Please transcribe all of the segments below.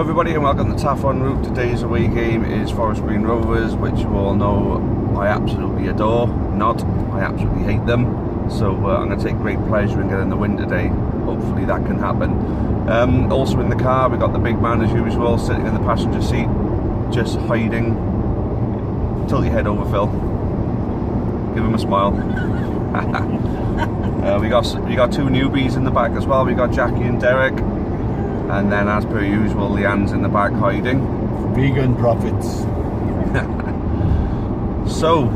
everybody and welcome to Taff en route. Today's away game is Forest Green Rovers, which you all know I absolutely adore. I absolutely hate them. So I'm going to take great pleasure in getting the win today. Hopefully that can happen. Also in the car we got the big man as usual sitting in the passenger seat, just hiding. Tilt your head over, Phil. Give him a smile. We got two newbies in the back as well. We got Jackie and Derek. And then, as per usual, Leanne's in the back hiding. Vegan profits. So,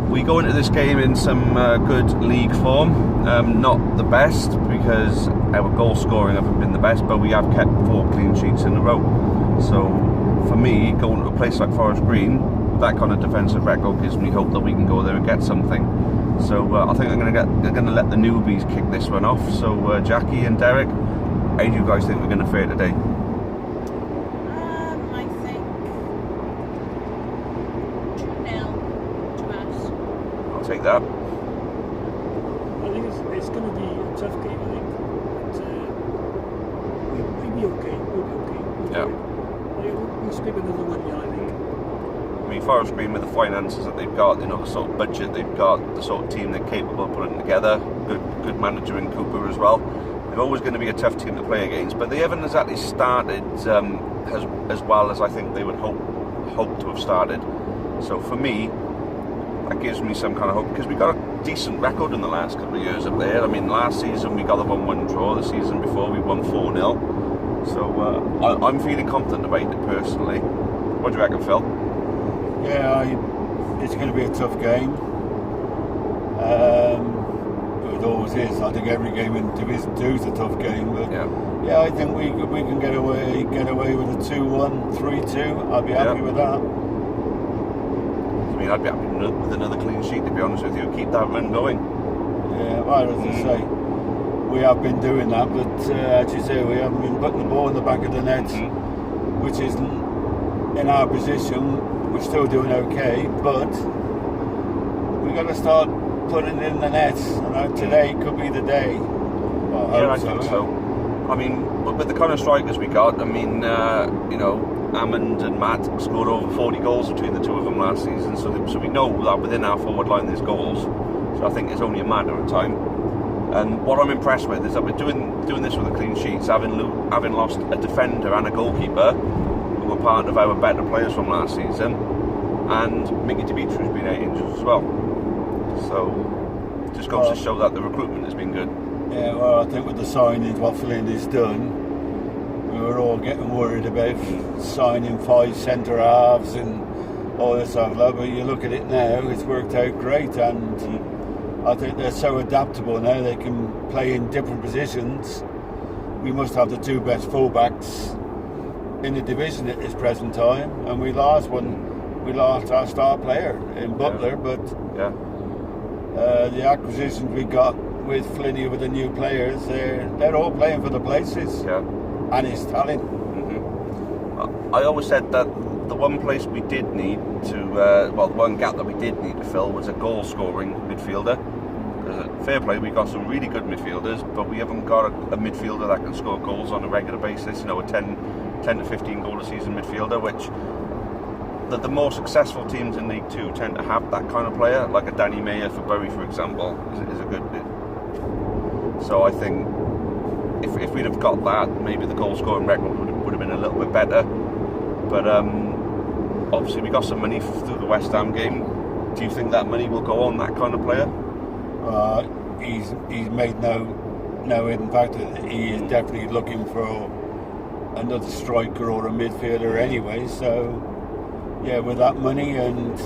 we go into this game in some good league form. Not the best, because our goal scoring hasn't been the best, but we have kept 4 clean sheets in a row. So, for me, going to a place like Forest Green, that kind of defensive record gives me hope that we can go there and get something. So, I think I'm going to let the newbies kick this one off. So, Jackie and Derek, how do you guys think we're going to fare today? I think 2-0 to us. I'll take that. I think it's going to be a tough game, I think. But we'll be okay. We'll skip another 1 year, I think. I mean, Forest Green, with the finances that they've got, the sort of budget they've got, the sort of team they're capable of putting together, good manager in Cooper as well. They're always going to be a tough team to play against, but they haven't exactly started as well as I think they would hope to have started. So for me, that gives me some kind of hope, because we got a decent record in the last couple of years up there. I mean, last season we got a 1-1 draw. The season before we won 4-0. So I'm feeling confident about it personally. What do you reckon, Phil? Yeah, it's going to be a tough game. It always is. I think every game in Division 2 is a tough game, but yeah, I think we can get away with a 2-1, 3-2. I'd be happy with that. I mean, I'd be happy with another clean sheet, to be honest with you. Keep that run going. Yeah, well, as I say, we have been doing that, but as you say, we haven't been putting the ball in the back of the net, which isn't in our position. We're still doing okay, but we got to start putting it in the net. Today could be the day. Well, I think so. I mean, with the kind of strikers we got, I mean, Hammond and Matt scored over 40 goals between the two of them last season, so we know that within our forward line there's goals. So I think it's only a matter of time. And what I'm impressed with is that we're doing this with the clean sheets, having lost a defender and a goalkeeper who were part of our better players from last season, and Mickey Dimitri's been out injured as well. So it just goes to show that the recruitment has been good. Yeah, well, I think with the signings, what Flynn has done, we were all getting worried about signing 5 centre halves and all this sort of stuff. But you look at it now, it's worked out great, and I think they're so adaptable now. They can play in different positions. We must have the 2 best fullbacks in the division at this present time, and we lost our star player in Butler, but the acquisitions we got with Flinney, with the new players, they're all playing for the places, and his talent. I always said that the one place we did need to, the one gap that we did need to fill was a goal-scoring midfielder. Fair play, we got some really good midfielders, but we haven't got a midfielder that can score goals on a regular basis. A 10 to 15 goal a season midfielder, which the more successful teams in League 2 tend to have that kind of player, like a Danny Mayer for Bury, for example, is a good bit. So I think if we'd have got that, maybe the goal scoring record would have been a little bit better. But obviously we got some money through the West Ham game. Do you think that money will go on that kind of player? He's made no hidden fact that he is definitely looking for another striker or a midfielder anyway. So yeah, with that money, and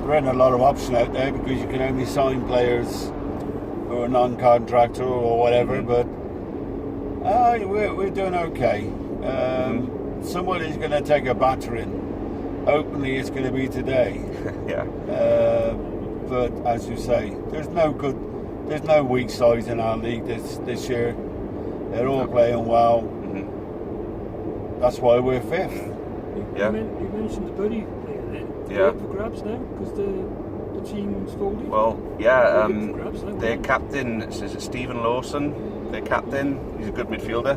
there ain't a lot of option out there because you can only sign players who are non-contractor or whatever. But we're doing okay. Somebody's going to take a battering. Hopefully it's going to be today. But as you say, there's no weak sides in our league this year. They're all playing well. That's why we're 5th. You mentioned the Bury player then. Yeah. For grabs now because the team's folded. Well, their captain is it Stephen Lawson. Their captain, he's a good midfielder.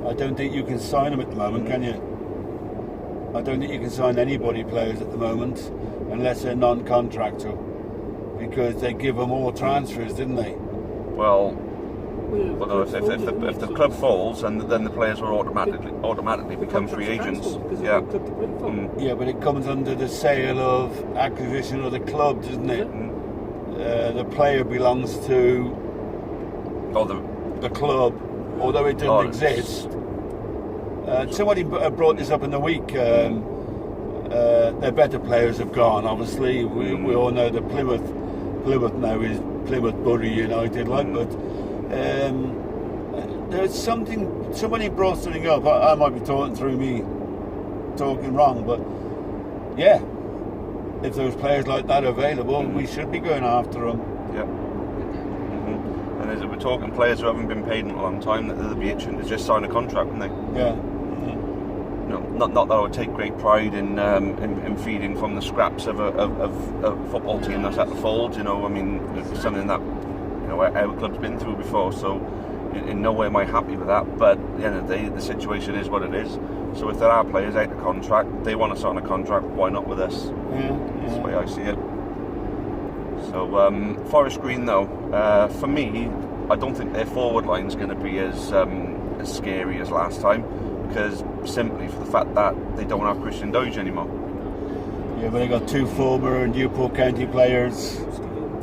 I don't think you can sign them at the moment, can you? I don't think you can sign anybody players at the moment unless they're non-contractual, because they give them all transfers, didn't they? Well, no, if the club falls, and then the players will automatically become free agents. Yeah. Yeah, but it comes under the sale of acquisition of the club, doesn't it? The player belongs to the club, although it doesn't exist. Somebody brought this up in the week. Their better players have gone. Obviously, we all know that Plymouth now is Plymouth Bury United, but there's something. Somebody brought something up. I might be talking wrong, but yeah, if there's players like that available, we should be going after them. Yeah. And as we're talking players who haven't been paid in a long time, that they'll be itching to just sign a contract, wouldn't they? Yeah. Not that I would take great pride in feeding from the scraps of a football team that's at the fold. I mean, it's something that our club's been through before. So in no way am I happy with that. But at the end of the day, the situation is what it is. So if there are players out of contract, they want to sign a contract. Why not with us? Yeah. That's the way I see it. So Forest Green, though, for me, I don't think their forward line is going to be as scary as last time, because simply for the fact that they don't have Christian Doige anymore. Yeah, but they got two former Newport County players.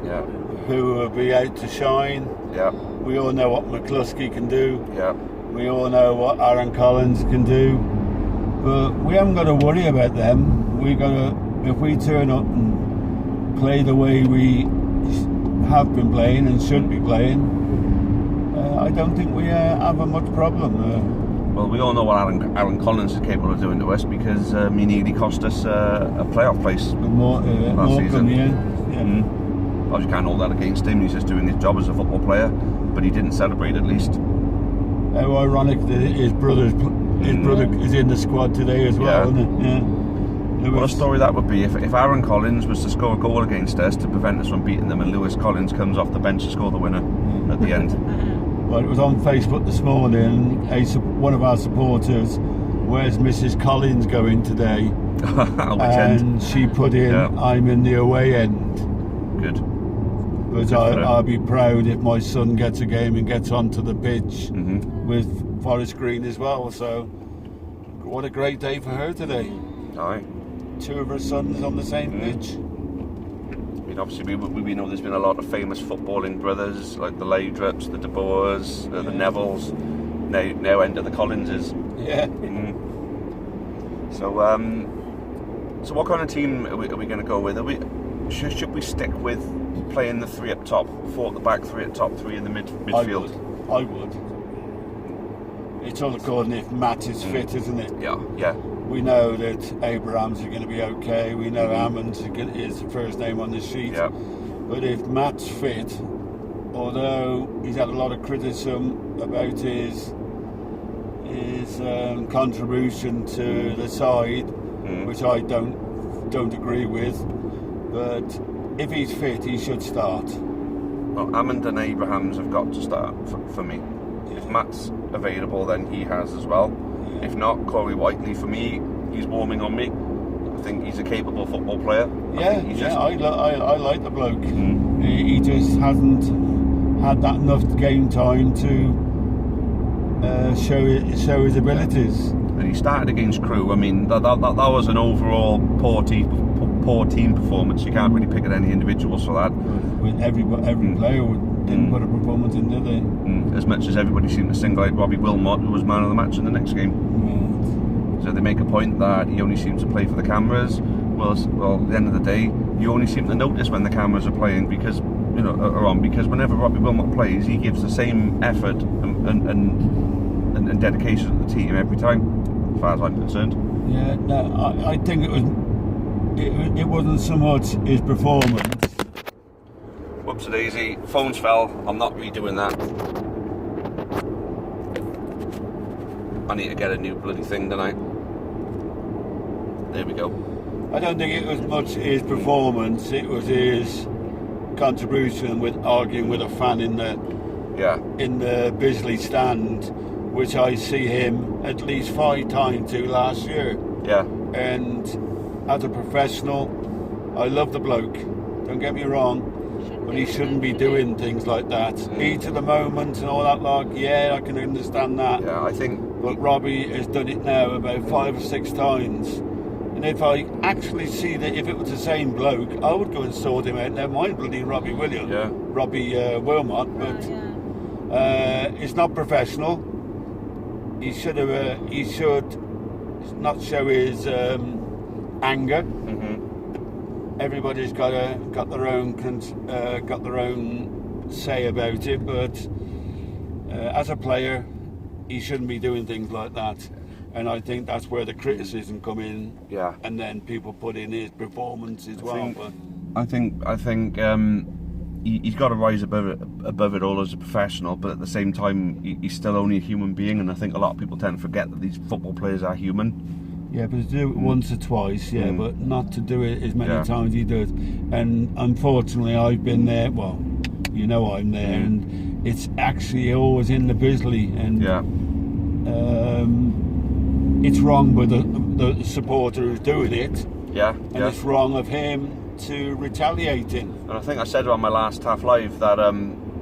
Yeah. Who will be out to shine. Yeah. We all know what McCluskey can do. Yeah. We all know what Aaron Collins can do. But we haven't got to worry about them. If we turn up and play the way we have been playing and should be playing, I don't think we have a much problem. Well, we all know what Aaron Collins is capable of doing to us, because he nearly cost us a playoff place last season. Yeah. You can't hold that against him. He's just doing his job as a football player, but he didn't celebrate at least. How ironic that his brother is in the squad today as well, isn't it? Yeah. What a story that would be if Aaron Collins was to score a goal against us to prevent us from beating them, and Lewis Collins comes off the bench to score the winner at the end. Well, it was on Facebook this morning. One of our supporters, "Where's Mrs. Collins going today?" And she put in, "I'm in the away end." Good. But I'll be proud if my son gets a game and gets onto the pitch with Forest Green as well. So, what a great day for her today. Aye. Two of her sons on the same pitch. I mean, obviously, we know there's been a lot of famous footballing brothers, like the Laudrups, the De Boers, the Nevilles. Now enter the Collinses. Yeah. So what kind of team are we going to go with? Should we stick with playing the three up top, four at the back, three at top, three in the midfield? I would. It's all according if Matt is fit, isn't it? Yeah. We know that Abrahams is going to be okay. We know Ammons is the first name on the sheet. Yeah. But if Matt's fit, although he's had a lot of criticism about his contribution to the side, which I don't agree with, but if he's fit, he should start. Well, Ammon and Abrahams have got to start for me. If Matt's available, then he has as well. Yeah. If not, Corey Whiteley, for me, he's warming on me. I think he's a capable football player. I like the bloke. He just hasn't had that enough game time to show his abilities. And he started against Crewe. I mean, that was an overall poor team performance. You can't really pick at any individuals for that. With every player didn't put a performance in, did they? As much as everybody seemed to single out Robbie Wilmot, who was man of the match in the next game. So they make a point that he only seems to play for the cameras. Well, at the end of the day, you only seem to notice when the cameras are playing because whenever Robbie Wilmot plays, he gives the same effort and dedication to the team every time, as far as I'm concerned. Yeah, no, I think it wasn't so much his performance. Whoops a daisy, phones fell. I'm not redoing that. I need to get a new bloody thing tonight. There we go. I don't think it was much his performance, it was his contribution with arguing with a fan in the Bisley stand which I see him at least 5 times to last year. Yeah. And as a professional, I love the bloke, don't get me wrong, but he shouldn't be doing things like that. Heat of the moment and all that, like, yeah, I can understand that. Yeah, I think. But Robbie has done it now about 5 or 6 times. And if I actually see that if it was the same bloke, I would go and sort him out. Never mind bloody Robbie Williams, Yeah. Robbie Wilmot, but it's not professional. He should not show his anger. Everybody's got their own say about it, but as a player, he shouldn't be doing things like that. And I think that's where the criticism come in. Yeah. And then people put in his performance as well. I think he's got to rise above it all as a professional, but at the same time, he's still only a human being, and I think a lot of people tend to forget that these football players are human. Yeah, but to do it once or twice, but not to do it as many times as he does. And unfortunately, I've been there. Well, you know I'm there, and it's actually always in the Bisley, and it's wrong with the supporter who's doing it. And it's wrong of him to retaliate in. And I think I said on my last Taff Live that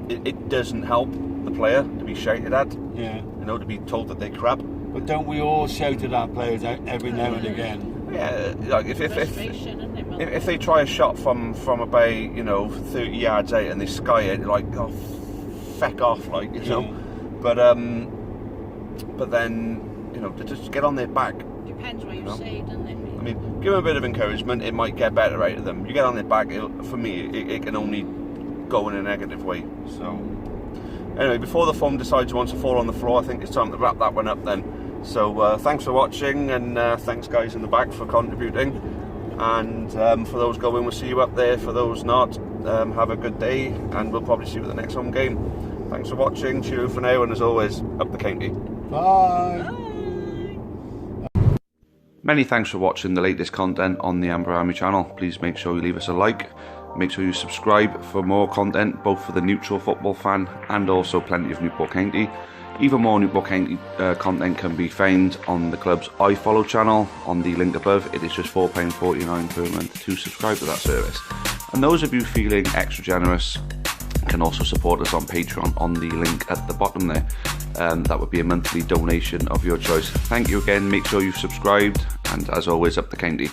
it doesn't help the player to be shouted at. Yeah. You know, to be told that they're crap. But don't we all shout at our players every now and again? Yeah, like if they try a shot from about 30 yards out and they sky it, like, oh, feck off, like, you know. But then to just get on their back. Depends what you say, doesn't it? I mean, give them a bit of encouragement, it might get better out of them. You get on their back, for me, it can only go in a negative way. So, anyway, before the foam decides it wants to fall on the floor, I think it's time to wrap that one up then. So, thanks for watching, and thanks guys in the back for contributing. And for those going, we'll see you up there. For those not, have a good day, and we'll probably see you at the next home game. Thanks for watching, cheerio for now, and as always, up the county. Bye! Many thanks for watching the latest content on the Amber Army channel. Please make sure you leave us a like. Make sure you subscribe for more content, both for the neutral football fan and also plenty of Newport County. Even more Newport County content can be found on the club's iFollow channel on the link above. It is just £4.49 per month to subscribe to that service. And those of you feeling extra generous can also support us on Patreon on the link at the bottom there. That would be a monthly donation of your choice. Thank you again, make sure you've subscribed, and as always, up the county.